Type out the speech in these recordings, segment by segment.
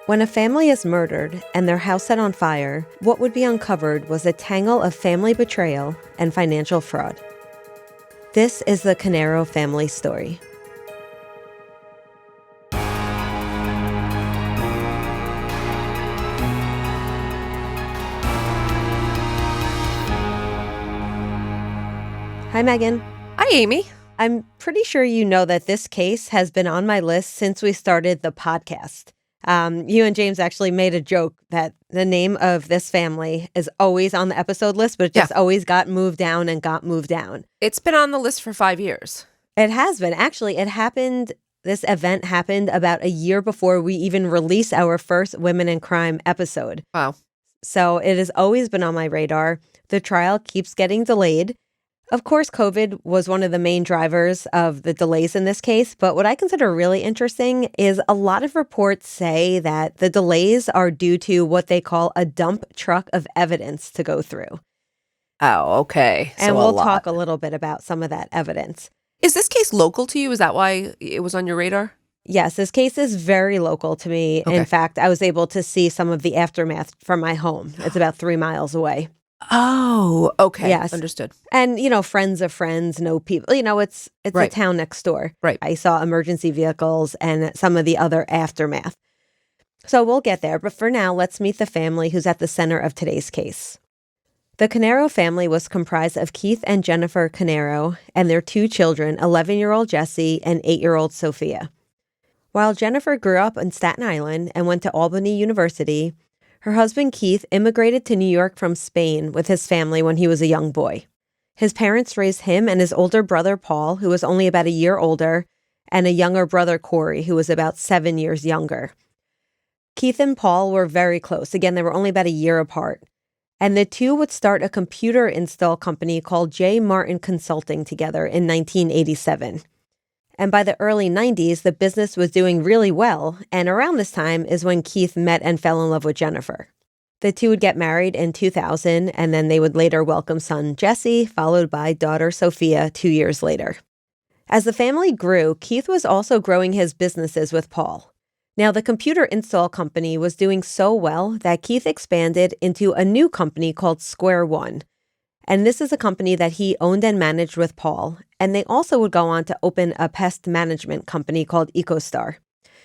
When a family is murdered and their house set on fire, what would be uncovered was a tangle of family betrayal and financial fraud. This is the Caneiro family story. Hi, Meghan. Hi, Amy. I'm pretty sure you know that this case has been on my list since we started the podcast. You and James actually made a joke that the name of this family is always on the episode list, but it just always got moved down and got moved down. It's been on the list for 5 years. It has been. Actually, this event happened about a year before we even released our first Women in Crime episode. Wow. So it has always been on my radar. The trial keeps getting delayed. Of course, COVID was one of the main drivers of the delays in this case, but what I consider really interesting is a lot of reports say that the delays are due to what they call a dump truck of evidence to go through. Oh, okay. And we'll talk a little bit about some of that evidence. Is this case local to you? Is that why it was on your radar? Yes, this case is very local to me. Okay. In fact, I was able to see some of the aftermath from my home. It's about 3 miles away. Oh, okay. Yes. Understood. And, friends of friends know people. It's Right. a town next door. Right. I saw emergency vehicles and some of the other aftermath. So we'll get there. But for now, let's meet the family who's at the center of today's case. The Caneiro family was comprised of Keith and Jennifer Caneiro and their 2 children, 11-year-old Jesse and 8-year-old Sophia. While Jennifer grew up in Staten Island and went to Albany University, her husband Keith immigrated to New York from Spain with his family when he was a young boy. His parents raised him and his older brother Paul, who was only about a year older, and a younger brother Corey, who was about 7 years younger. Keith and Paul were very close. Again, they were only about a year apart. And the two would start a computer install company called J. Martin Consulting together in 1987. And by the early 90s, the business was doing really well, and around this time is when Keith met and fell in love with Jennifer. The two would get married in 2000, and then they would later welcome son Jesse, followed by daughter Sophia 2 years later. As the family grew, Keith was also growing his businesses with Paul. Now, the computer install company was doing so well that Keith expanded into a new company called Square One. And this is a company that he owned and managed with Paul. And they also would go on to open a pest management company called EcoStar.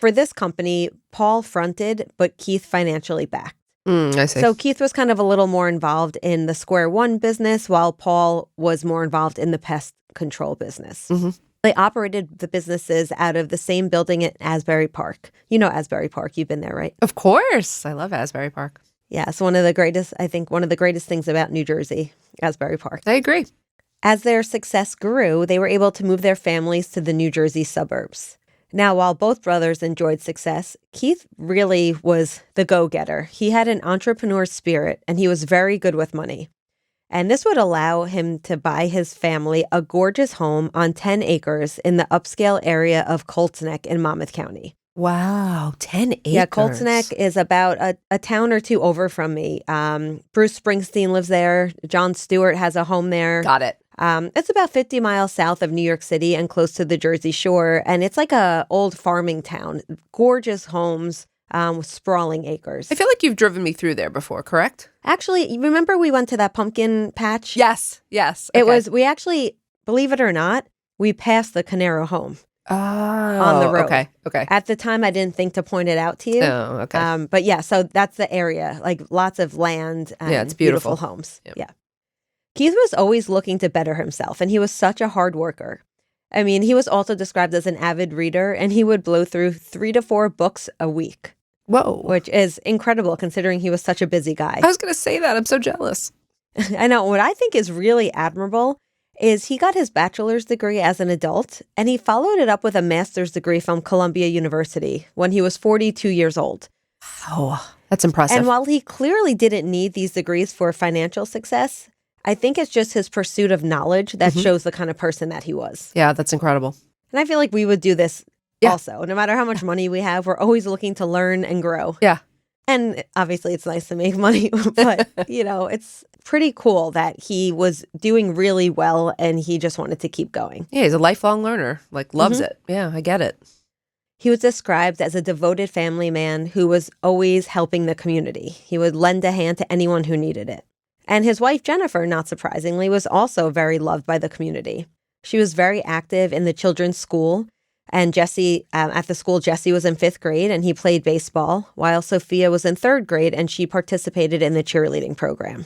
For this company, Paul fronted, but Keith financially backed. I see. So Keith was kind of a little more involved in the Square One business, while Paul was more involved in the pest control business. Mm-hmm. They operated the businesses out of the same building at Asbury Park. You know Asbury Park. You've been there, right? Of course. I love Asbury Park. Yes, one of the greatest things about New Jersey, Asbury Park. I agree. As their success grew, they were able to move their families to the New Jersey suburbs. Now, while both brothers enjoyed success, Keith really was the go-getter. He had an entrepreneur spirit, and he was very good with money. And this would allow him to buy his family a gorgeous home on 10 acres in the upscale area of Colts Neck in Monmouth County. Wow, 10 acres. Yeah, Colts Neck is about a town or two over from me. Bruce Springsteen lives there. Jon Stewart has a home there. Got it. It's about 50 miles south of New York City and close to the Jersey Shore. And it's like a old farming town. Gorgeous homes with sprawling acres. I feel like you've driven me through there before, correct? Actually, you remember we went to that pumpkin patch? Yes. We actually, believe it or not, we passed the Caneiro home. Oh, on the road. Okay. At the time, I didn't think to point it out to you. Oh, okay. But yeah, so that's the area, like lots of land and it's beautiful. homes. Yep. Yeah. Keith was always looking to better himself, and he was such a hard worker. I mean, he was also described as an avid reader, and he would blow through 3 to 4 books a week. Whoa. Which is incredible considering he was such a busy guy. I was going to say that. I'm so jealous. I know. What I think is really admirable is he got his bachelor's degree as an adult, and he followed it up with a master's degree from Columbia University when he was 42 years old. Wow, that's impressive. And while he clearly didn't need these degrees for financial success, I think it's just his pursuit of knowledge that shows the kind of person that he was. Yeah, that's incredible. And I feel like we would do this also. No matter how much money we have, we're always looking to learn and grow. Yeah. And obviously it's nice to make money, but, it's pretty cool that he was doing really well and he just wanted to keep going. Yeah, he's a lifelong learner, loves it. Yeah, I get it. He was described as a devoted family man who was always helping the community. He would lend a hand to anyone who needed it. And his wife, Jennifer, not surprisingly, was also very loved by the community. She was very active in the children's school. And Jesse, at the school, Jesse was in 5th grade and he played baseball, while Sophia was in 3rd grade and she participated in the cheerleading program.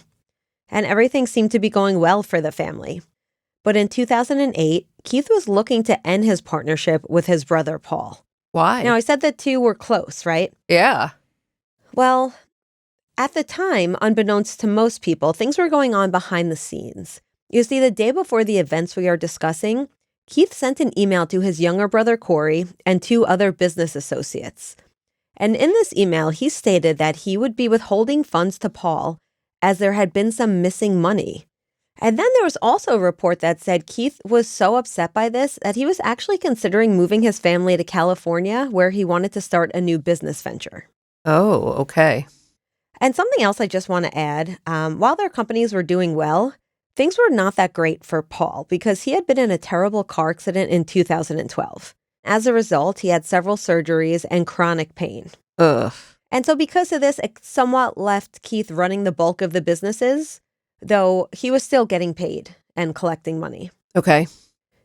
And everything seemed to be going well for the family. But in 2008, Keith was looking to end his partnership with his brother, Paul. Why? Now, I said the two were close, right? Yeah. Well, at the time, unbeknownst to most people, things were going on behind the scenes. You see, the day before the events we are discussing, Keith sent an email to his younger brother, Corey, and 2 other business associates. And in this email, he stated that he would be withholding funds to Paul as there had been some missing money. And then there was also a report that said Keith was so upset by this that he was actually considering moving his family to California, where he wanted to start a new business venture. Oh, okay. And something else I just want to add, while their companies were doing well, things were not that great for Paul because he had been in a terrible car accident in 2012. As a result, he had several surgeries and chronic pain. Ugh. And so because of this, it somewhat left Keith running the bulk of the businesses, though he was still getting paid and collecting money. Okay.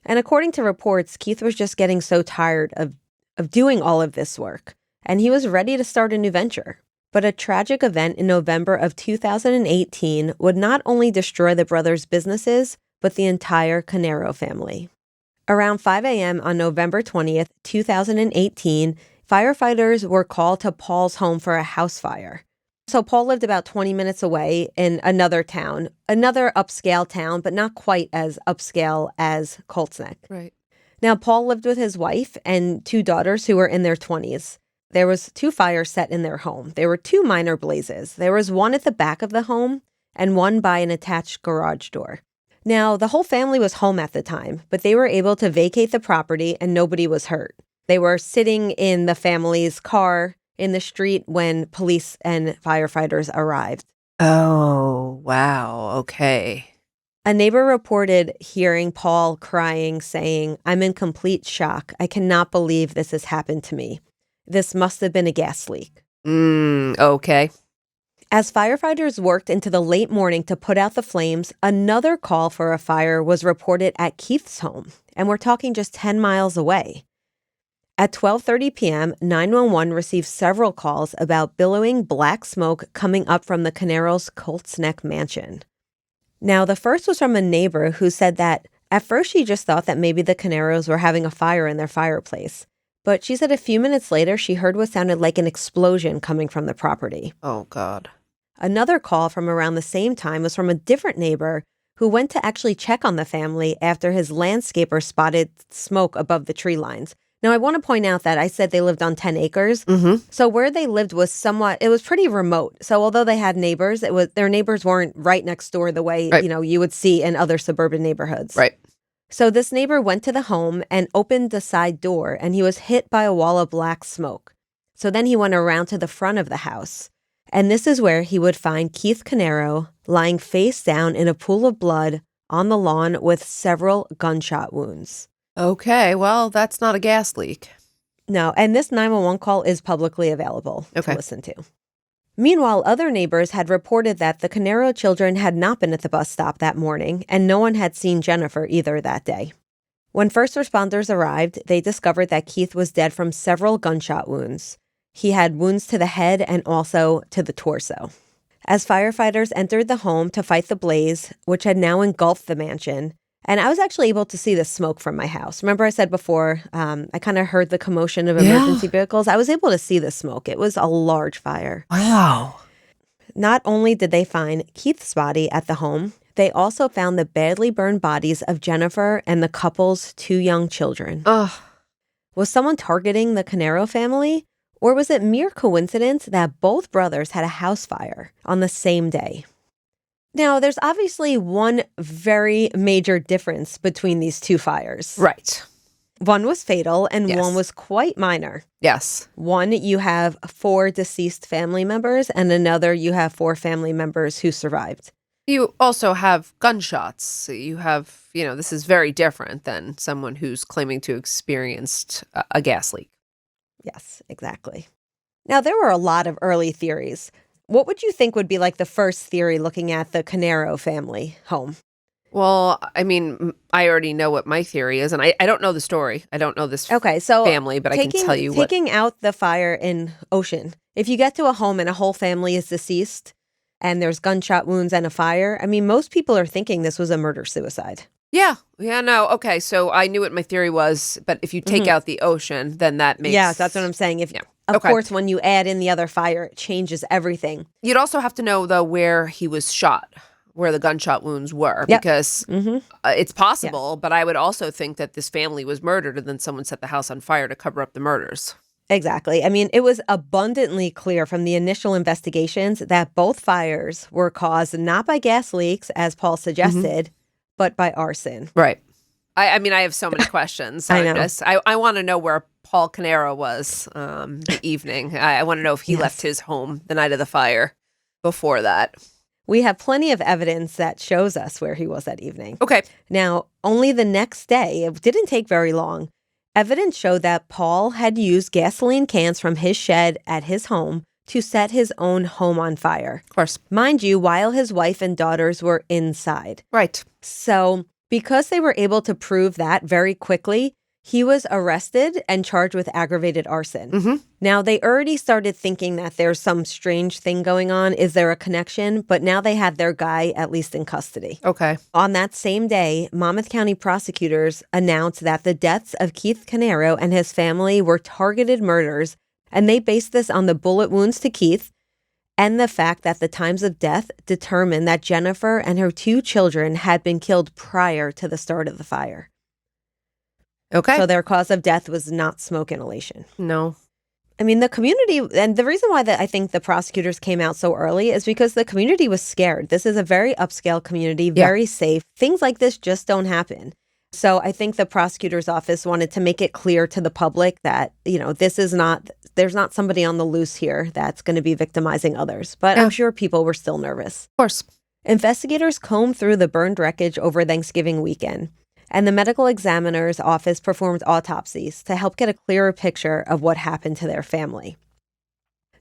And according to reports, Keith was just getting so tired of doing all of this work, and he was ready to start a new venture. But a tragic event in November of 2018 would not only destroy the brothers' businesses, but the entire Caneiro family. Around 5 a.m. on November 20th, 2018, firefighters were called to Paul's home for a house fire. So Paul lived about 20 minutes away in another town, another upscale town, but not quite as upscale as Colts Neck. Right. Now, Paul lived with his wife and 2 daughters who were in their 20s. There was 2 fires set in their home. There were 2 minor blazes. There was one at the back of the home and one by an attached garage door. Now, the whole family was home at the time, but they were able to vacate the property and nobody was hurt. They were sitting in the family's car in the street when police and firefighters arrived. Oh, wow. Okay. A neighbor reported hearing Paul crying, saying, "I'm in complete shock. I cannot believe this has happened to me. This must have been a gas leak." Okay. As firefighters worked into the late morning to put out the flames, another call for a fire was reported at Keith's home, and we're talking just 10 miles away. At 12:30 p.m., 911 received several calls about billowing black smoke coming up from the Caneiro's Colts Neck mansion. Now, the first was from a neighbor who said that at first she just thought that maybe the Caneiros were having a fire in their fireplace. But she said a few minutes later, she heard what sounded like an explosion coming from the property. Oh, God. Another call from around the same time was from a different neighbor who went to actually check on the family after his landscaper spotted smoke above the tree lines. Now, I want to point out that I said they lived on 10 acres. Mm-hmm. So where they lived was it was pretty remote. So although they had neighbors, their neighbors weren't right next door the way, Right. you would see in other suburban neighborhoods. Right. So this neighbor went to the home and opened the side door, and he was hit by a wall of black smoke. So then he went around to the front of the house. And this is where he would find Keith Caneiro lying face down in a pool of blood on the lawn with several gunshot wounds. Okay. Well, that's not a gas leak. No, and this 911 call is publicly available to listen to. Meanwhile, other neighbors had reported that the Caneiro children had not been at the bus stop that morning, and no one had seen Jennifer either that day. When first responders arrived, they discovered that Keith was dead from several gunshot wounds. He had wounds to the head and also to the torso. As firefighters entered the home to fight the blaze, which had now engulfed the mansion, and I was actually able to see the smoke from my house. Remember I said before, I kind of heard the commotion of emergency vehicles. I was able to see the smoke. It was a large fire. Wow. Not only did they find Keith's body at the home, they also found the badly burned bodies of Jennifer and the couple's 2 young children. Ugh. Was someone targeting the Caneiro family? Or was it mere coincidence that both brothers had a house fire on the same day? Now, there's obviously one very major difference between these 2 fires. Right. One was fatal and Yes. one was quite minor. Yes. One, you have 4 deceased family members, and another, you have 4 family members who survived. You also have gunshots. You have, this is very different than someone who's claiming to have experienced a gas leak. Yes, exactly. Now, there were a lot of early theories. What would you think would be like the first theory looking at the Caneiro family home? Well, I mean, I already know what my theory is, and I don't know the story. I don't know this Okay, so family, but I can tell you what. taking out the fire in Ocean, if you get to a home and a whole family is deceased and there's gunshot wounds and a fire, I mean, most people are thinking this was a murder-suicide. Yeah, no. Okay, so I knew what my theory was, but if you take out the Ocean, then that makes. Yeah, that's what I'm saying. Yeah. Of Okay. course, when you add in the other fire, it changes everything. You'd also have to know, though, where he was shot, where the gunshot wounds were, Yep. because it's possible, but I would also think that this family was murdered and then someone set the house on fire to cover up the murders. Exactly. I mean, it was abundantly clear from the initial investigations that both fires were caused not by gas leaks, as Paul suggested, but by arson. Right. I mean, I have so many questions. I know. I want to know where Paul Caneiro was the evening. I want to know if he left his home the night of the fire before that. We have plenty of evidence that shows us where he was that evening. Okay. Now, only the next day, it didn't take very long, evidence showed that Paul had used gasoline cans from his shed at his home to set his own home on fire. Of course. Mind you, while his wife and daughters were inside. Right. So, because they were able to prove that very quickly, he was arrested and charged with aggravated arson. Now, they already started thinking that there's some strange thing going on. Is there a connection? But now they had their guy at least in custody. Okay. On that same day, Monmouth County prosecutors announced that the deaths of Keith Caneiro and his family were targeted murders, and they based this on the bullet wounds to Keith and the fact that the times of death determined that Jennifer and her 2 children had been killed prior to the start of the fire. Okay. So their cause of death was not smoke inhalation. No. I mean, the community, and the reason why I think the prosecutors came out so early is because the community was scared. This is a very upscale community, very safe. Things like this just don't happen. So I think the prosecutor's office wanted to make it clear to the public that, there's not somebody on the loose here that's going to be victimizing others. But I'm sure people were still nervous. Of course. Investigators combed through the burned wreckage over Thanksgiving weekend, and the medical examiner's office performed autopsies to help get a clearer picture of what happened to their family.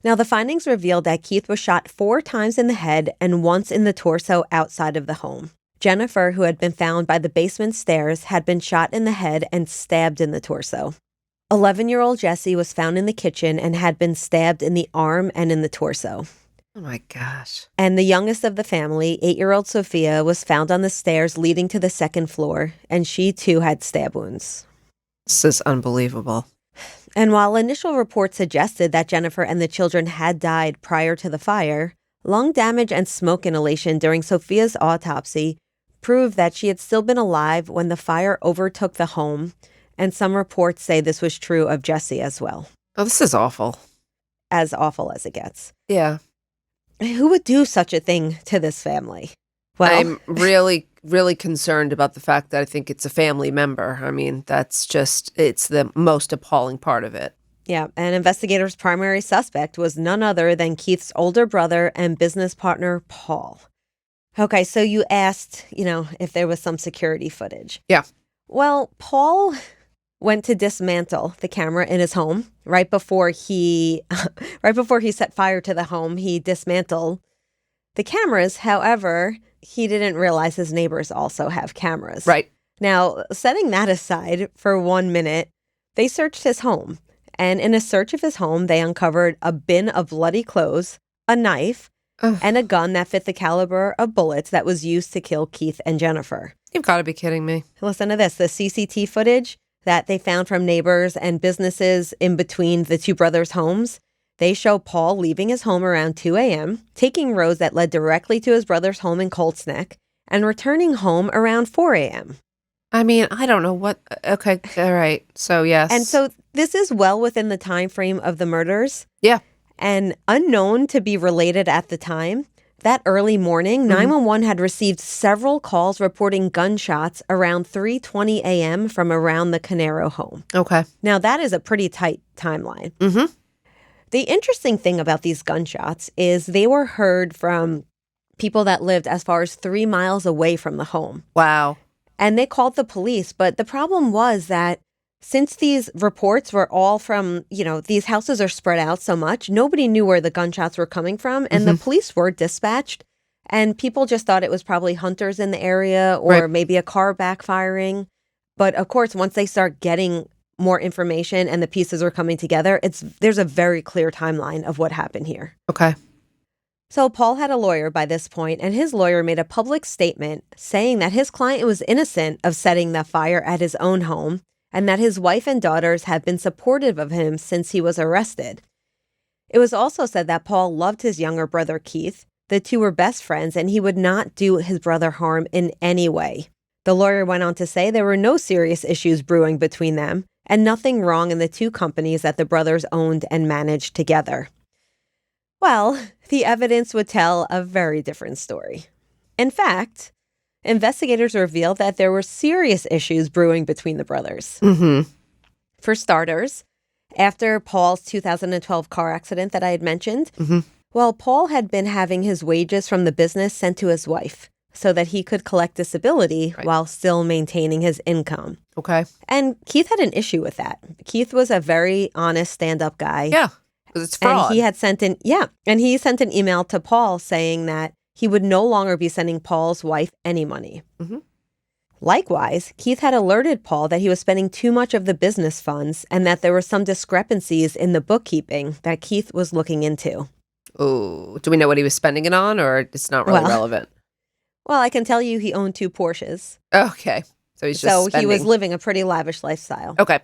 Now, the findings revealed that Keith was shot 4 times in the head and once in the torso outside of the home. Jennifer, who had been found by the basement stairs, had been shot in the head and stabbed in the torso. 11-year-old Jessie was found in the kitchen and had been stabbed in the arm and in the torso. Oh my gosh. And the youngest of the family, 8-year-old Sophia, was found on the stairs leading to the 2nd floor, and she too had stab wounds. This is unbelievable. And while initial reports suggested that Jennifer and the children had died prior to the fire, lung damage and smoke inhalation during Sophia's autopsy proved that she had still been alive when the fire overtook the home, and some reports say this was true of Jessie as well. Oh, this is awful. As awful as it gets. Yeah. Who would do such a thing to this family? Well, I'm really, really concerned about the fact that I think it's a family member. I mean, it's the most appalling part of it. Yeah, and investigators' primary suspect was none other than Keith's older brother and business partner, Paul. Okay, so you asked, if there was some security footage. Yeah. Well, Paul went to dismantle the camera in his home right before he set fire to the home. He dismantled the cameras. However, he didn't realize his neighbors also have cameras. Right. Now, setting that aside for 1 minute, they searched his home. And in a search of his home, they uncovered a bin of bloody clothes, a knife, and a gun that fit the caliber of bullets that was used to kill Keith and Jennifer. You've got to be kidding me. Listen to this. The CCT footage that they found from neighbors and businesses in between the 2 brothers' homes, they show Paul leaving his home around 2 a.m., taking roads that led directly to his brother's home in Colts Neck, and returning home around 4 a.m. I mean, I don't know what. Okay, all right. So, yes. And so this is well within the time frame of the murders. Yeah. And unknown to be related at the time, that early morning, 911 had received several calls reporting gunshots around 3:20 a.m. from around the Caneiro home. Okay. Now, that is a pretty tight timeline. Mm-hmm. The interesting thing about these gunshots is they were heard from people that lived as far as 3 miles away from the home. Wow. And they called the police. But the problem was that since these reports were all from, these houses are spread out so much, nobody knew where the gunshots were coming from, and the police were dispatched, and people just thought it was probably hunters in the area or maybe a car backfiring. But of course, once they start getting more information and the pieces are coming together, there's a very clear timeline of what happened here. Okay. So Paul had a lawyer by this point, and his lawyer made a public statement saying that his client was innocent of setting the fire at his own home and that his wife and daughters have been supportive of him since he was arrested. It was also said that Paul loved his younger brother, Keith. The two were best friends, and he would not do his brother harm in any way. The lawyer went on to say there were no serious issues brewing between them and nothing wrong in the two companies that the brothers owned and managed together. Well, the evidence would tell a very different story. In fact, investigators revealed that there were serious issues brewing between the brothers. For starters, after Paul's 2012 car accident that I had mentioned, Paul had been having his wages from the business sent to his wife so that he could collect disability while still maintaining his income. Okay. And Keith had an issue with that. Keith was a very honest stand-up guy. Yeah. Because it's fraud. And he had sent an email to Paul saying that he would no longer be sending Paul's wife any money. Likewise, Keith had alerted Paul that he was spending too much of the business funds and that there were some discrepancies in the bookkeeping that Keith was looking into. Oh, do we know what he was spending it on, or it's not really relevant? Well, I can tell you he owned 2 Porsches. Okay. So he's just spending. He was living a pretty lavish lifestyle. Okay.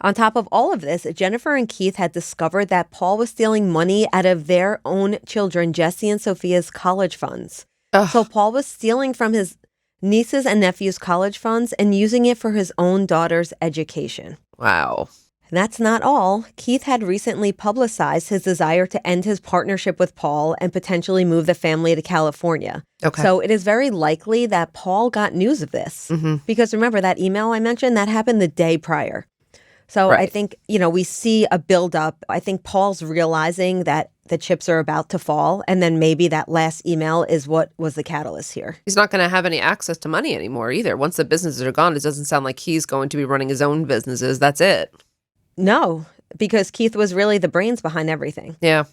On top of all of this, Jennifer and Keith had discovered that Paul was stealing money out of their own children, Jesse and Sophia's college funds. So Paul was stealing from his nieces and nephews' college funds and using it for his own daughter's education. Wow. And that's not all. Keith had recently publicized his desire to end his partnership with Paul and potentially move the family to California. Okay. So it is very likely that Paul got news of this. Because remember that email I mentioned, that happened the day prior. So I think, we see a buildup. I think Paul's realizing that the chips are about to fall, and then maybe that last email is what was the catalyst here. He's not going to have any access to money anymore either. Once the businesses are gone, it doesn't sound like he's going to be running his own businesses. That's it. No, because Keith was really the brains behind everything. Yeah.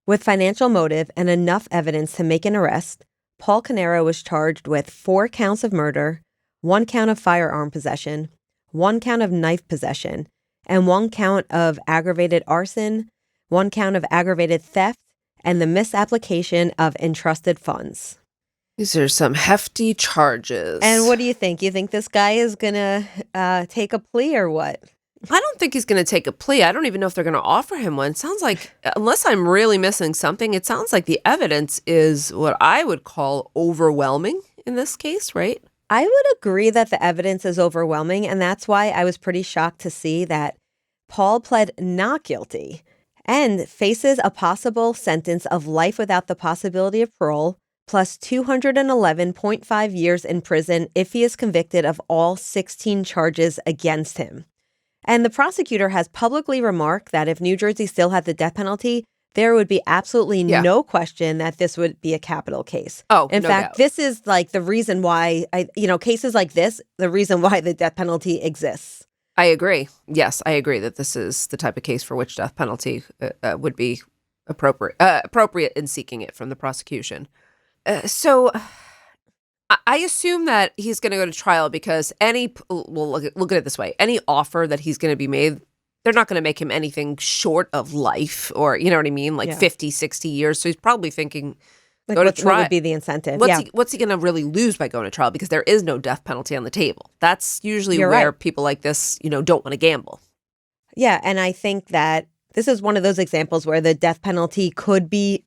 With financial motive and enough evidence to make an arrest, Paul Caneiro was charged with 4 counts of murder, 1 count of firearm possession, 1 count of knife possession, and 1 count of aggravated arson, 1 count of aggravated theft, and the misapplication of entrusted funds. These are some hefty charges. And what do you think? You think this guy is going to take a plea or what? I don't think he's going to take a plea. I don't even know if they're going to offer him one. It sounds like, unless I'm really missing something, it sounds like the evidence is what I would call overwhelming in this case, right? I would agree that the evidence is overwhelming, and that's why I was pretty shocked to see that Paul pled not guilty and faces a possible sentence of life without the possibility of parole, plus 211.5 years in prison if he is convicted of all 16 charges against him. And the prosecutor has publicly remarked that if New Jersey still had the death penalty, there would be absolutely no question that this would be a capital case. Oh, in fact, this is like the reason why, cases like this, the reason why the death penalty exists. I agree. Yes, I agree that this is the type of case for which death penalty would be appropriate in seeking it from the prosecution. So I assume that he's going to go to trial because look at it this way, any offer that he's going to be made, they're not going to make him anything short of life or, you know what I mean? 50, 60 years. So he's probably thinking, go to trial. What would be the incentive? What's he going to really lose by going to trial? Because there is no death penalty on the table. That's usually where people like this, don't want to gamble. Yeah. And I think that this is one of those examples where the death penalty could be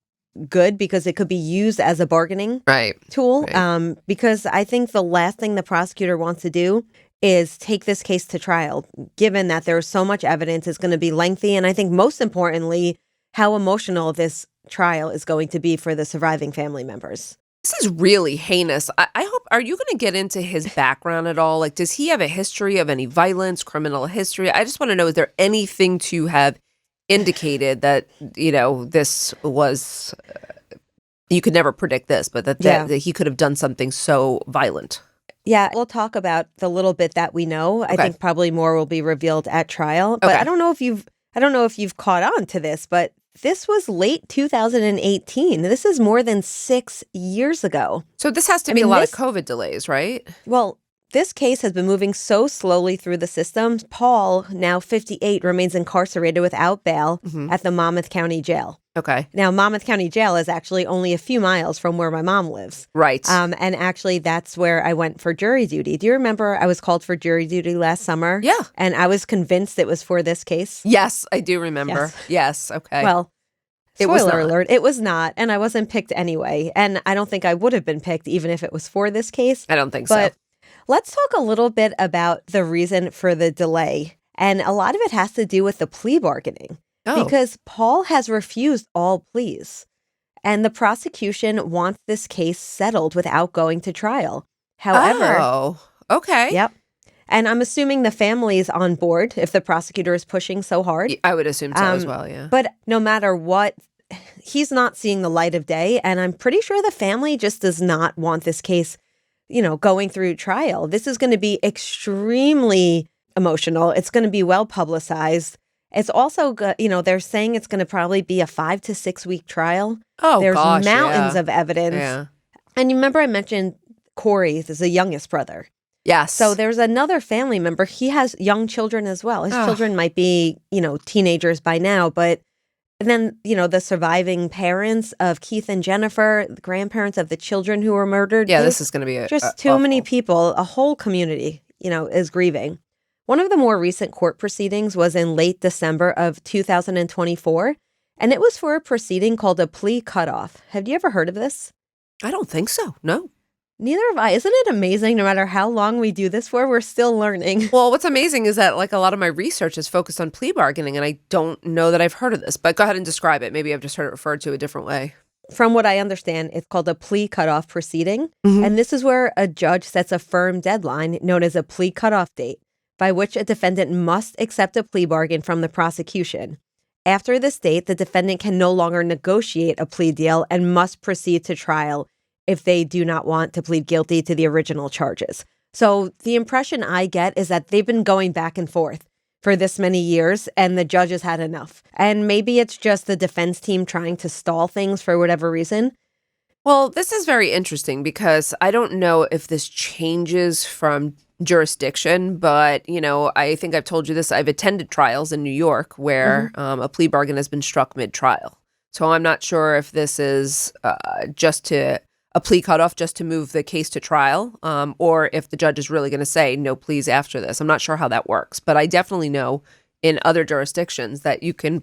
good because it could be used as a bargaining tool. Right. Because I think the last thing the prosecutor wants to do is take this case to trial, given that there's so much evidence, it's going to be lengthy. And I think most importantly, how emotional this trial is going to be for the surviving family members. This is really heinous. I hope, are you going to get into his background at all? Like, does he have a history of any violence, criminal history? I just want to know, is there anything to have indicated that, this was, you could never predict this, but that he could have done something so violent? Yeah, we'll talk about the little bit that we know. I Okay. think probably more will be revealed at trial. But Okay. I don't know if you've caught on to this, but this was late 2018. This is more than 6 years ago. So this has to I be a mean, lot this- of COVID delays, right? Well, this case has been moving so slowly through the system. Paul, now 58, remains incarcerated without bail at the Monmouth County Jail. Okay. Now, Monmouth County Jail is actually only a few miles from where my mom lives. Right. And actually, that's where I went for jury duty. Do you remember I was called for jury duty last summer? Yeah. And I was convinced it was for this case. Yes, I do remember. Yes. Okay. Well, It was spoiler not. alert, it was not. And I wasn't picked anyway. And I don't think I would have been picked even if it was for this case. I don't think But so. let's talk a little bit about the reason for the delay. And a lot of it has to do with the plea bargaining. Oh. Because Paul has refused all pleas. And the prosecution wants this case settled without going to trial. However, Oh. Okay. yep. And I'm assuming the family is on board if the prosecutor is pushing so hard. I would assume so as well, yeah. But no matter what, he's not seeing the light of day. And I'm pretty sure the family just does not want this case, going through trial. This is going to be extremely emotional. It's going to be well publicized. It's also, they're saying it's going to probably be a 5 to 6 week trial. Oh, There's gosh, mountains yeah. of evidence. Yeah. And you remember I mentioned Corey is the youngest brother. Yes. So there's another family member. He has young children as well. His Oh. children might be, teenagers by now. But and then, the surviving parents of Keith and Jennifer, the grandparents of the children who were murdered. Yeah, There's this is going to be just too many people. A whole community, is grieving. One of the more recent court proceedings was in late December of 2024, and it was for a proceeding called a plea cutoff. Have you ever heard of this? I don't think so. No. Neither have I. Isn't it amazing? No matter how long we do this for, we're still learning. Well, what's amazing is that a lot of my research is focused on plea bargaining, and I don't know that I've heard of this. But go ahead and describe it. Maybe I've just heard it referred to a different way. From what I understand, it's called a plea cutoff proceeding. And this is where a judge sets a firm deadline known as a plea cutoff date, by which a defendant must accept a plea bargain from the prosecution. After this date, the defendant can no longer negotiate a plea deal and must proceed to trial if they do not want to plead guilty to the original charges. So the impression I get is that they've been going back and forth for this many years, and the judge has had enough. And maybe it's just the defense team trying to stall things for whatever reason. Well, this is very interesting because I don't know if this changes from jurisdiction, but, I think I've told you this. I've attended trials in New York where a plea bargain has been struck mid-trial. So I'm not sure if this is just to a plea cutoff just to move the case to trial, or if the judge is really going to say no pleas after this. I'm not sure how that works, but I definitely know in other jurisdictions that you can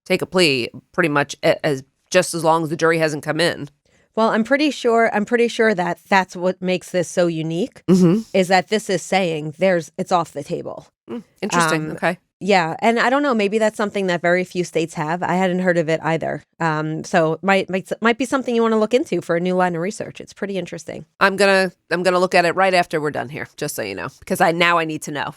take a plea pretty much as long as the jury hasn't come in. Well, I'm pretty sure that that's what makes this so unique, is that this is saying it's off the table. Interesting. Okay. Yeah, and I don't know, maybe that's something that very few states have. I hadn't heard of it either. So it might be something you want to look into for a new line of research. It's pretty interesting. I'm gonna look at it right after we're done here, just so you know, because I need to know.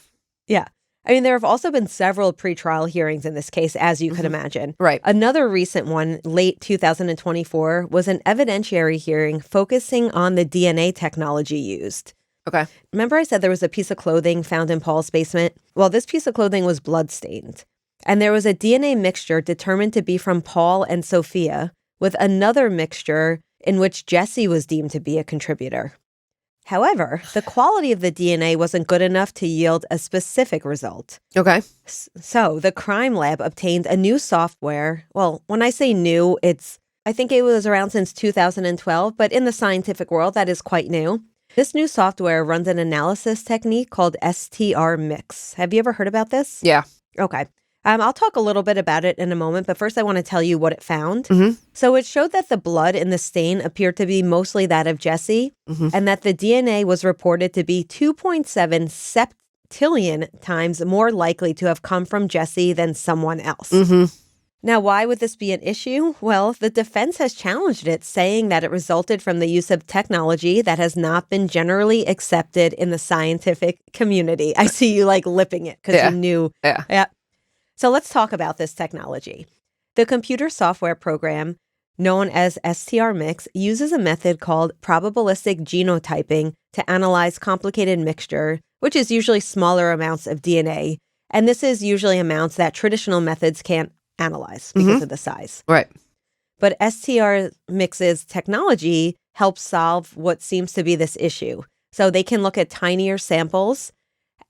Yeah. I mean, there have also been several pretrial hearings in this case, as you could imagine. Right. Another recent one, late 2024, was an evidentiary hearing focusing on the DNA technology used. Okay. Remember I said there was a piece of clothing found in Paul's basement? Well, this piece of clothing was bloodstained. And there was a DNA mixture determined to be from Paul and Sophia with another mixture in which Jesse was deemed to be a contributor. However, the quality of the DNA wasn't good enough to yield a specific result. Okay. So the crime lab obtained a new software. Well, when I say new, I think it was around since 2012, but in the scientific world, that is quite new. This new software runs an analysis technique called STR Mix. Have you ever heard about this? Yeah. Okay. I'll talk a little bit about it in a moment, but first I want to tell you what it found. So it showed that the blood in the stain appeared to be mostly that of Jesse, and that the DNA was reported to be 2.7 septillion times more likely to have come from Jesse than someone else. Now, why would this be an issue? Well, the defense has challenged it, saying that it resulted from the use of technology that has not been generally accepted in the scientific community. I see you lipping it because you knew. Yeah. So let's talk about this technology. The computer software program known as STR mix, uses a method called probabilistic genotyping to analyze complicated mixture, which is usually smaller amounts of DNA. And this is usually amounts that traditional methods can't analyze because of the size. Right. But STR mix's technology helps solve what seems to be this issue. So they can look at tinier samples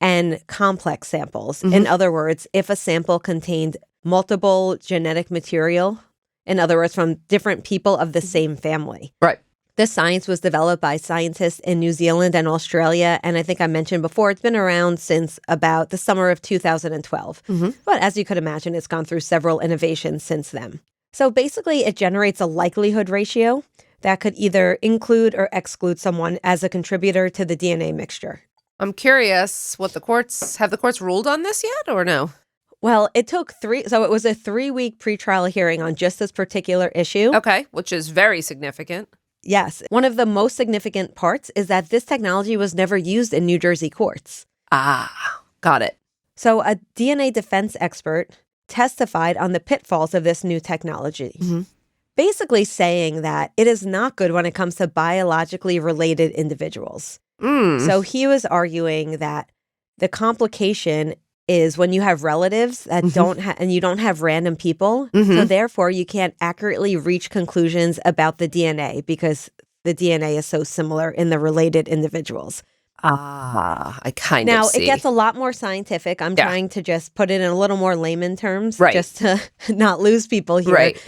and complex samples. In other words, if a sample contained multiple genetic material, in other words, from different people of the same family. Right. This science was developed by scientists in New Zealand and Australia. And I think I mentioned before, it's been around since about the summer of 2012. But as you could imagine, it's gone through several innovations since then. So basically, it generates a likelihood ratio that could either include or exclude someone as a contributor to the DNA mixture. I'm curious what the courts ruled on this yet or no? Well, it took it was a 3-week pretrial hearing on just this particular issue. Okay, which is very significant. Yes. One of the most significant parts is that this technology was never used in New Jersey courts. Ah, got it. So a DNA defense expert testified on the pitfalls of this new technology, basically saying that it is not good when it comes to biologically related individuals. So he was arguing that the complication is when you have relatives that and you don't have random people. So therefore, you can't accurately reach conclusions about the DNA because the DNA is so similar in the related individuals. I kind now, of see. It gets a lot more scientific. I'm trying to just put it in a little more layman terms just to not lose people here. Right.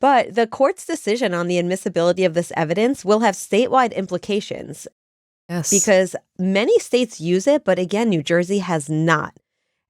But the court's decision on the admissibility of this evidence will have statewide implications. Yes. Because many states use it, but again, New Jersey has not.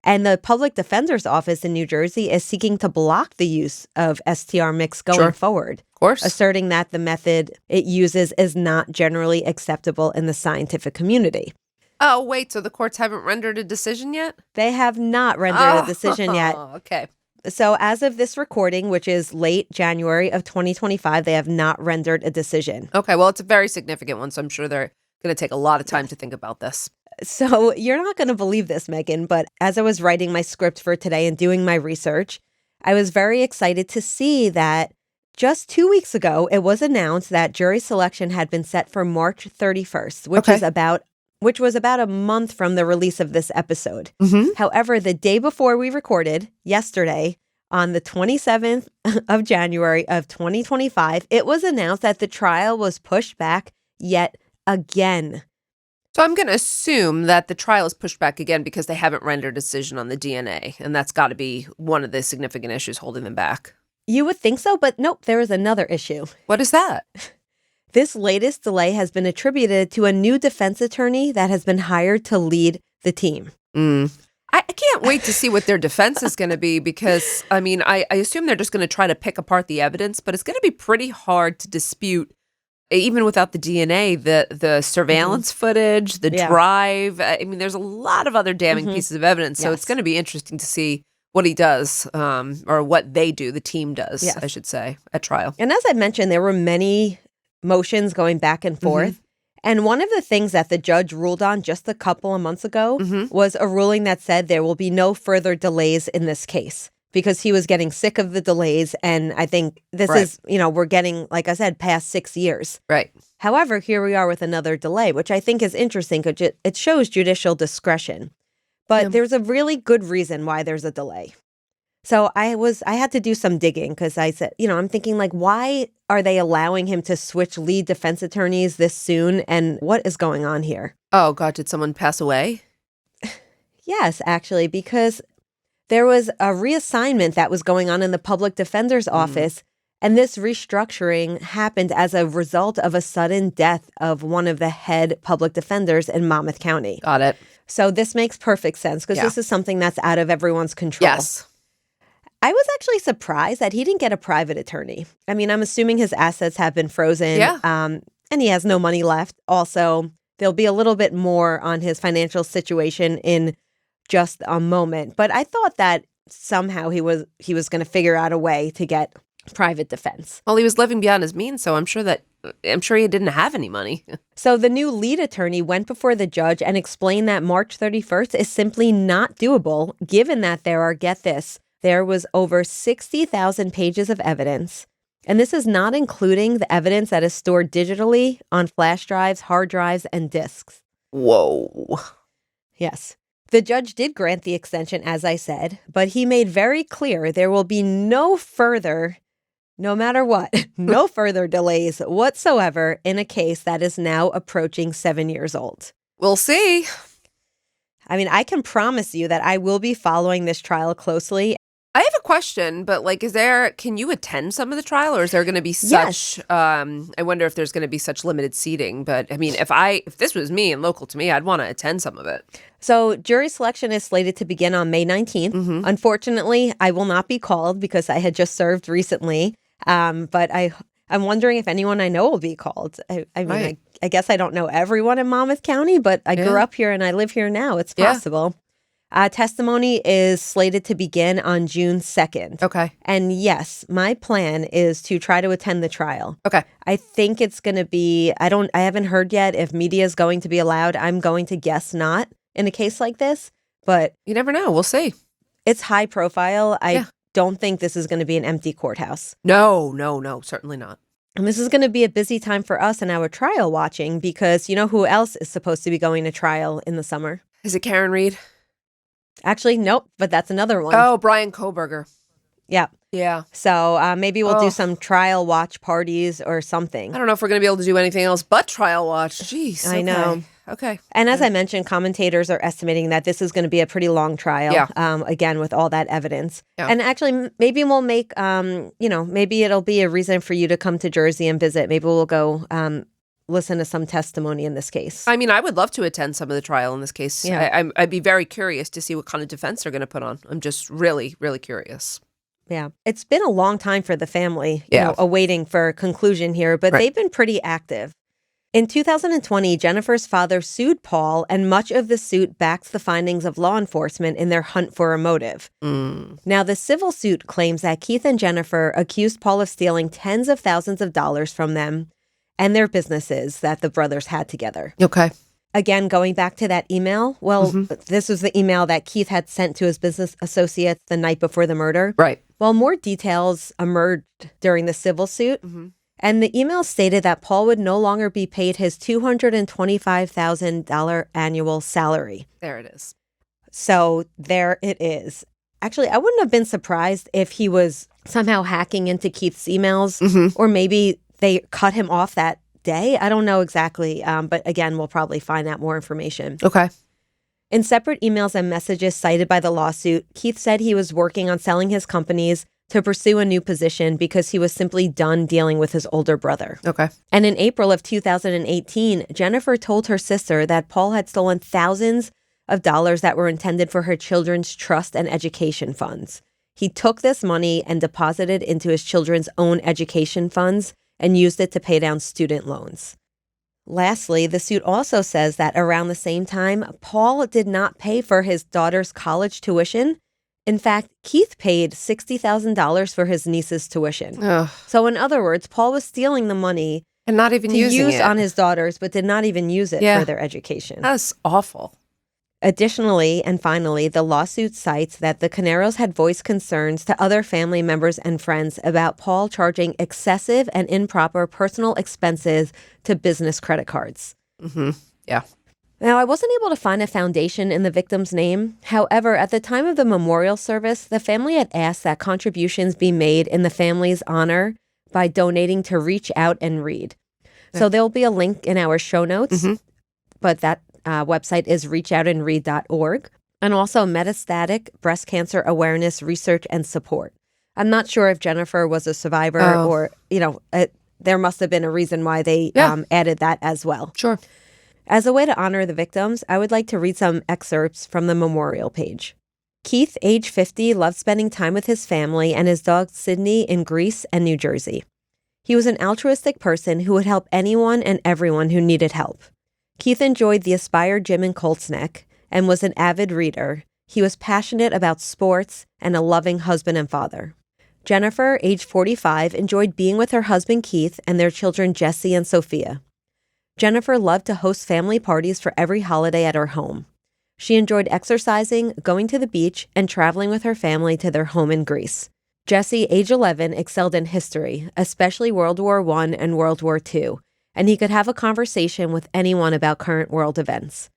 And the public defender's office in New Jersey is seeking to block the use of STR mix going forward. Of course. Asserting that the method it uses is not generally acceptable in the scientific community. Oh, wait, so the courts haven't rendered a decision yet? They have not rendered a decision yet. Okay. So as of this recording, which is late January of 2025, they have not rendered a decision. Okay, well, it's a very significant one, so I'm sure they're going to take a lot of time to think about this. So you're not going to believe this, Meghan, but as I was writing my script for today and doing my research, I was very excited to see that just 2 weeks ago, it was announced that jury selection had been set for March 31st, which was about a month from the release of this episode. However, the day before we recorded, yesterday, on the 27th of January of 2025, it was announced that the trial was pushed back yet again. So I'm going to assume that the trial is pushed back again because they haven't rendered a decision on the DNA, and that's got to be one of the significant issues holding them back. You would think so, but nope, there is another issue. What is that? This latest delay has been attributed to a new defense attorney that has been hired to lead the team. I can't wait to see what their defense is going to be because, I mean, I assume they're just going to try to pick apart the evidence, but it's going to be pretty hard to dispute, even without the DNA, the surveillance footage, the drive. I mean, there's a lot of other damning pieces of evidence, so it's going to be interesting to see what he does or what they do, the team does, I should say, at trial. And as I mentioned, there were many motions going back and forth. And one of the things that the judge ruled on just a couple of months ago was a ruling that said there will be no further delays in this case because he was getting sick of the delays. And I think this is, we're getting, like I said, past 6 years. Right. However, here we are with another delay, which I think is interesting because it shows judicial discretion. But there's a really good reason why there's a delay. So I had to do some digging because I said, I'm thinking like, why are they allowing him to switch lead defense attorneys this soon? And what is going on here? Oh, God, did someone pass away? Yes, actually, because there was a reassignment that was going on in the public defender's office. And this restructuring happened as a result of a sudden death of one of the head public defenders in Monmouth County. Got it. So this makes perfect sense because this is something that's out of everyone's control. Yes. I was actually surprised that he didn't get a private attorney. I mean, I'm assuming his assets have been frozen and he has no money left. Also, there'll be a little bit more on his financial situation in just a moment. But I thought that somehow he was going to figure out a way to get private defense. Well, he was living beyond his means, so I'm sure he didn't have any money. So the new lead attorney went before the judge and explained that March 31st is simply not doable, given that there are, get this, there was over 60,000 pages of evidence And this is not including the evidence that is stored digitally on flash drives, hard drives, and disks. Whoa. Yes. The judge did grant the extension, as I said, but he made very clear there will be no matter what, no further delays whatsoever in a case that is now approaching 7 years old. We'll see. I mean, I can promise you that I will be following this trial closely. I have a question, but can you attend some of the trial, or is there going to be such, Yes. I wonder if there's going to be such limited seating, but I mean, if this was me and local to me, I'd want to attend some of it. So jury selection is slated to begin on May 19th. Mm-hmm. Unfortunately, I will not be called because I had just served recently. But I'm wondering if anyone I know will be called. I mean, Right. I guess I don't know everyone in Monmouth County, but I grew up here and I live here now. It's possible. Testimony is slated to begin on June 2nd. Okay. And yes, my plan is to try to attend the trial. Okay. I think it's going to be, I haven't heard yet if media is going to be allowed. I'm going to guess not in a case like this, but You never know. We'll see. it's high profile. I don't think this is going to be an empty courthouse. No, certainly not. And this is going to be a busy time for us in our trial watching because you know who else is supposed to be going to trial in the summer? Is it Karen Reed? Actually, nope, but that's another one. Oh, Brian Koberger. Yeah. Yeah. So maybe we'll do some trial watch parties or something. I don't know if we're going to be able to do anything else but trial watch. Jeez. I know. Okay. And as I mentioned, commentators are estimating that this is going to be a pretty long trial, again, with all that evidence. Yeah. And actually, maybe we'll make, maybe it'll be a reason for you to come to Jersey and visit. Maybe we'll go listen to some testimony in this case. I mean, I would love to attend some of the trial in this case. Yeah. I'd be very curious to see what kind of defense they're going to put on. I'm just really, really curious. Yeah. It's been a long time for the family, awaiting for a conclusion here, but they've been pretty active. In 2020, Jennifer's father sued Paul, and much of the suit backs the findings of law enforcement in their hunt for a motive. Now, the civil suit claims that Keith and Jennifer accused Paul of stealing tens of thousands of dollars from them and their businesses that the brothers had together. Okay. Again, going back to that email, this was the email that Keith had sent to his business associates the night before the murder. Right. Well, more details emerged during the civil suit. And the email stated that Paul would no longer be paid his $225,000 annual salary. There it is. So there it is. Actually, I wouldn't have been surprised if he was somehow hacking into Keith's emails, or maybe they cut him off that day. I don't know exactly. But again, we'll probably find out more information. Okay. In separate emails and messages cited by the lawsuit, Keith said he was working on selling his companies to pursue a new position because he was simply done dealing with his older brother. Okay. And in April of 2018, Jennifer told her sister that Paul had stolen thousands of dollars that were intended for her children's trust and education funds. He took this money and deposited into his children's own education funds and used it to pay down student loans. Lastly, the suit also says that around the same time, Paul did not pay for his daughter's college tuition. In fact, Keith paid $60,000 for his niece's tuition. Ugh. So in other words, Paul was stealing the money And not even to using use it. on his daughters, but did not even use it for their education. That's awful. Additionally, and finally, the lawsuit cites that the Caneiros had voiced concerns to other family members and friends about Paul charging excessive and improper personal expenses to business credit cards. Yeah. Now, I wasn't able to find a foundation in the victim's name. However, at the time of the memorial service, the family had asked that contributions be made in the family's honor by donating to Reach Out and Read. So there'll be a link in our show notes, but that website is reachoutandread.org, and also Metastatic Breast Cancer Awareness Research and Support. I'm not sure if Jennifer was a survivor or, there must have been a reason why they added that as well. Sure. As a way to honor the victims, I would like to read some excerpts from the memorial page. Keith, age 50, loved spending time with his family and his dog Sydney in Greece and New Jersey. He was an altruistic person who would help anyone and everyone who needed help. Keith enjoyed the Aspire gym in Colts Neck and was an avid reader. He was passionate about sports and a loving husband and father. Jennifer, age 45, enjoyed being with her husband Keith and their children Jesse and Sophia. Jennifer loved to host family parties for every holiday at her home. She enjoyed exercising, going to the beach, and traveling with her family to their home in Greece. Jesse, age 11, excelled in history, especially World War I and World War II, and he could have a conversation with anyone about current world events.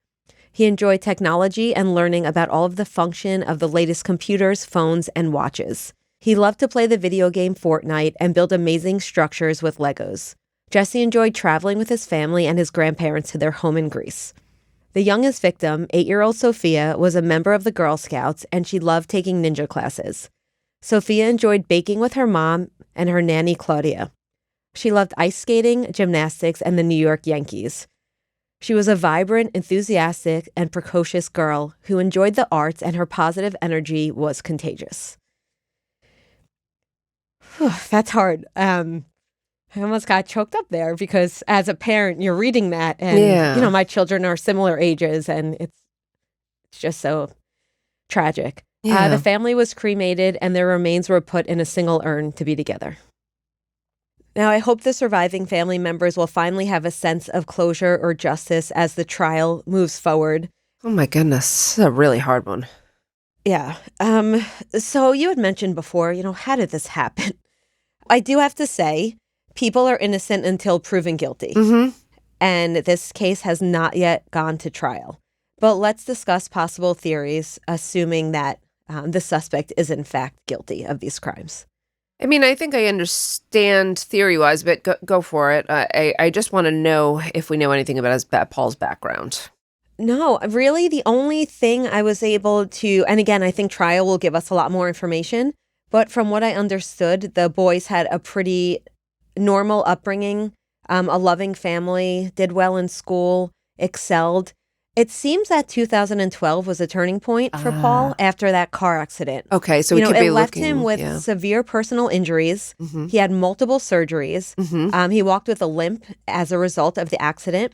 He enjoyed technology and learning about all of the function of the latest computers, phones, and watches. He loved to play the video game Fortnite and build amazing structures with Legos. Jesse enjoyed traveling with his family and his grandparents to their home in Greece. The youngest victim, 8-year-old Sophia, was a member of the Girl Scouts, and she loved taking ninja classes. Sophia enjoyed baking with her mom and her nanny, Claudia. She loved ice skating, gymnastics, and the New York Yankees. She was a vibrant, enthusiastic, and precocious girl who enjoyed the arts, and her positive energy was contagious. That's hard. I almost got choked up there because as a parent, you're reading that and, my children are similar ages and it's just so tragic. Yeah. The family was cremated and their remains were put in a single urn to be together. Now, I hope the surviving family members will finally have a sense of closure or justice as the trial moves forward. Oh my goodness, this is a really hard one. Yeah. So you had mentioned before, how did this happen? I do have to say, people are innocent until proven guilty. Mm-hmm. And this case has not yet gone to trial. But let's discuss possible theories, assuming that the suspect is in fact guilty of these crimes. I mean, I think I understand theory-wise, but go for it. I just want to know if we know anything about Paul's background. No, really, the only thing I was able to, and again, I think trial will give us a lot more information, but from what I understood, the boys had a pretty normal upbringing, a loving family, did well in school, excelled. It seems that 2012 was a turning point for Paul after that car accident. Okay, so we could be it left looking, him with severe personal injuries. Mm-hmm. He had multiple surgeries. Mm-hmm. He walked with a limp as a result of the accident.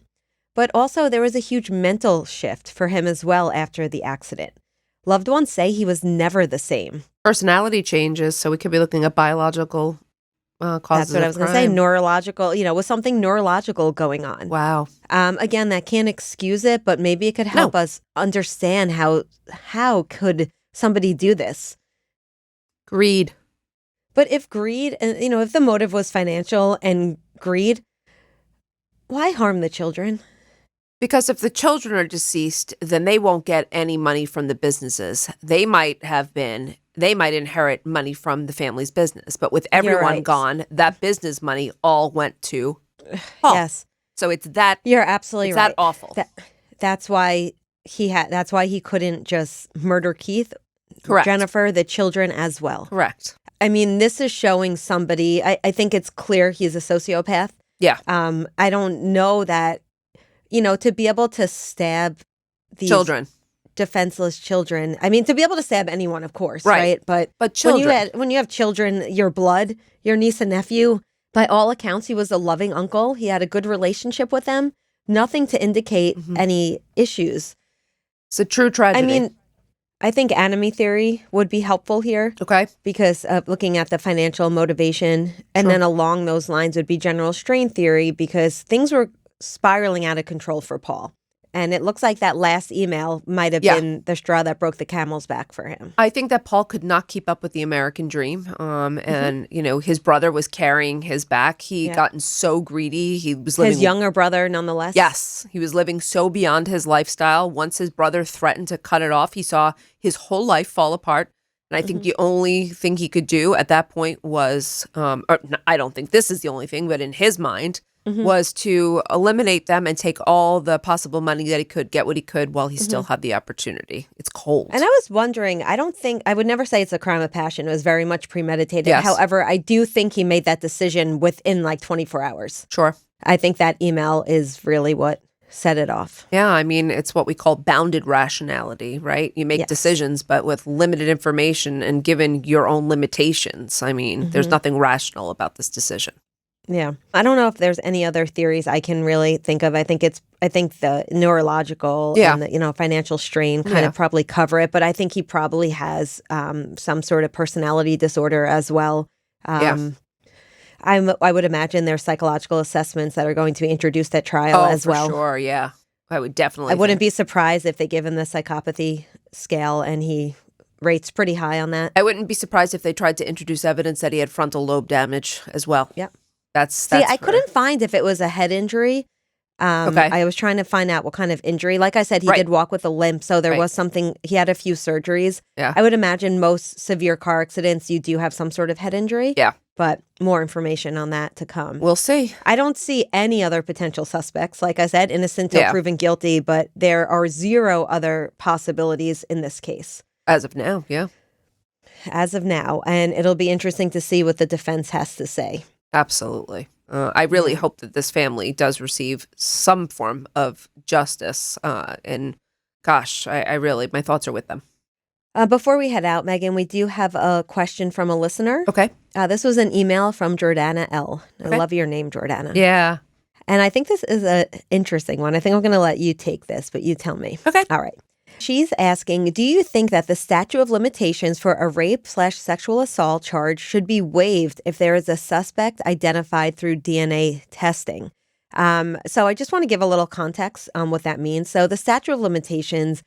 But also there was a huge mental shift for him as well after the accident. Loved ones say he was never the same. Personality changes, so we could be looking at biological causes. That's what I was going to say. Neurological, was something neurological going on. Wow. Again, that can't excuse it, but maybe it could help us understand how could somebody do this. Greed. But if greed, and if the motive was financial and greed, why harm the children? Because if the children are deceased, then they won't get any money from the businesses. They might inherit money from the family's business. But with everyone gone, that business money all went to Paul. Yes. So it's that. You're absolutely right. That awful. That's why he couldn't just murder Keith, Correct. Jennifer, the children as well. Correct. I mean, this is showing somebody, I think it's clear he's a sociopath. Yeah. I don't know that, to be able to stab these children, defenseless children. I mean, to be able to stab anyone, of course, right? But children. When you have children, your blood, your niece and nephew, by all accounts, he was a loving uncle. He had a good relationship with them. Nothing to indicate any issues. It's a true tragedy. I mean, I think enemy theory would be helpful here. Okay. Because of looking at the financial motivation. And then along those lines would be general strain theory because things were spiraling out of control for Paul. And it looks like that last email might have been the straw that broke the camel's back for him. I think that Paul could not keep up with the American dream. And, his brother was carrying his back. He gotten so greedy. He was living... His younger brother, nonetheless. Yes. He was living so beyond his lifestyle. Once his brother threatened to cut it off, he saw his whole life fall apart. And I think the only thing he could do at that point was, I don't think this is the only thing, but in his mind, was to eliminate them and take all the possible money that he could, get what he could while he still had the opportunity. It's cold. And I was wondering, I would never say it's a crime of passion. It was very much premeditated. Yes. However, I do think he made that decision within 24 hours. Sure. I think that email is really what set it off. Yeah, I mean, it's what we call bounded rationality, right? You make decisions, but with limited information and given your own limitations. I mean, there's nothing rational about this decision. Yeah. I don't know if there's any other theories I can really think of. I think the neurological and the, financial strain kind of probably cover it, but I think he probably has some sort of personality disorder as well. I would imagine there's psychological assessments that are going to be introduced at trial as well. Oh, for sure, yeah. I would definitely I wouldn't be surprised if they give him the psychopathy scale and he rate's pretty high on that. I wouldn't be surprised if they tried to introduce evidence that he had frontal lobe damage as well. Yep. That's I couldn't find if it was a head injury. Okay. I was trying to find out what kind of injury. Like I said, he did walk with a limp, so there was something. He had a few surgeries. Yeah. I would imagine most severe car accidents, you do have some sort of head injury. Yeah. But more information on that to come. We'll see. I don't see any other potential suspects. Like I said, innocent till proven guilty, but there are zero other possibilities in this case. As of now, yeah. As of now. And it'll be interesting to see what the defense has to say. Absolutely. I really hope that this family does receive some form of justice. And gosh, I really, my thoughts are with them. Before we head out, Meghan, we do have a question from a listener. Okay. This was an email from Jordana L. Okay. I love your name, Jordana. Yeah. And I think this is an interesting one. I think I'm going to let you take this, but you tell me. Okay. All right. She's asking, do you think that the statute of limitations for a rape/sexual assault charge should be waived if there is a suspect identified through DNA testing? So I just want to give a little context on what that means. So the statute of limitations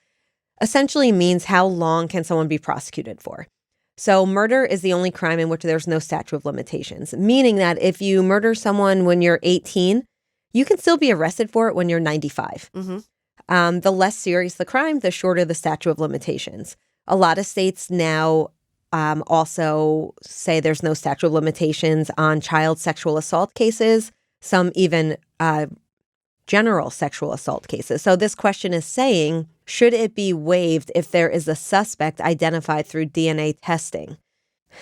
essentially means how long can someone be prosecuted for. So murder is the only crime in which there's no statute of limitations, meaning that if you murder someone when you're 18, you can still be arrested for it when you're 95. Mm-hmm. The less serious the crime, the shorter the statute of limitations. A lot of states now also say there's no statute of limitations on child sexual assault cases, some even general sexual assault cases. So this question is saying, should it be waived if there is a suspect identified through DNA testing?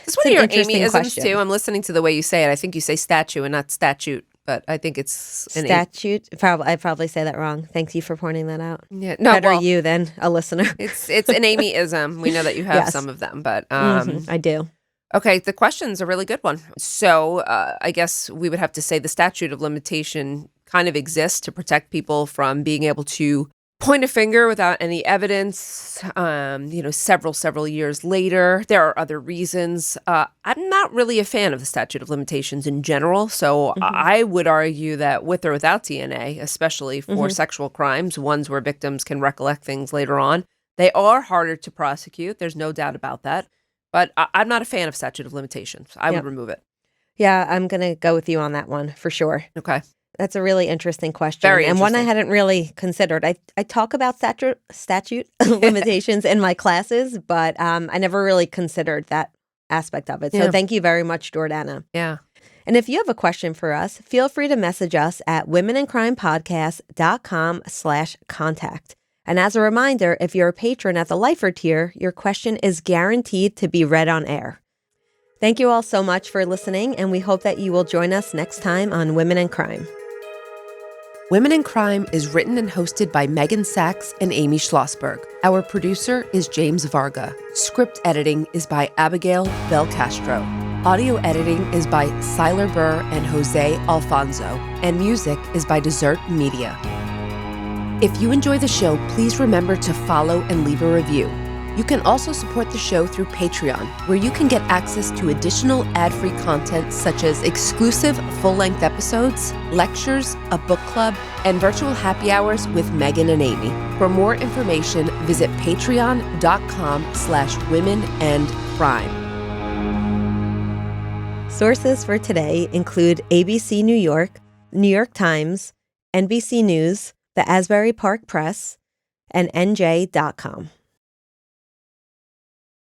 It's one of your Amy-isms, too. I'm listening to the way you say it. I think you say statue and not statute, but I think it's an statute. I probably say that wrong. Thank you for pointing that out. Yeah, no, better you than a listener. It's an Amy-ism. We know that you have some of them, but I do. Okay, the question's a really good one. So I guess we would have to say the statute of limitation kind of exists to protect people from being able to point a finger without any evidence, several years later. There are other reasons. I'm not really a fan of the statute of limitations in general, so I would argue that with or without DNA, especially for sexual crimes, ones where victims can recollect things later on, they are harder to prosecute. There's no doubt about that. But I'm not a fan of statute of limitations. I would remove it. Yeah, I'm going to go with you on that one for sure. Okay. That's a really interesting question. Very and interesting. one I hadn't really considered. I talk about statute limitations in my classes, but I never really considered that aspect of it. So thank you very much, Jordana. Yeah. And if you have a question for us, feel free to message us at womenandcrimepodcast.com/contact. And as a reminder, if you're a patron at the Lifer tier, your question is guaranteed to be read on air. Thank you all so much for listening, and we hope that you will join us next time on Women in Crime. Women in Crime is written and hosted by Meghan Sachs and Amy Shlosberg. Our producer is James Varga. Script editing is by Abagail Belcastro. Audio editing is by Siler Burr and Jose Alfonso. And music is by Desert Media. If you enjoy the show, please remember to follow and leave a review. You can also support the show through Patreon, where you can get access to additional ad-free content such as exclusive full-length episodes, lectures, a book club, and virtual happy hours with Meghan and Amy. For more information, visit patreon.com/womenandcrime. Sources for today include ABC New York, New York Times, NBC News, the Asbury Park Press, and NJ.com.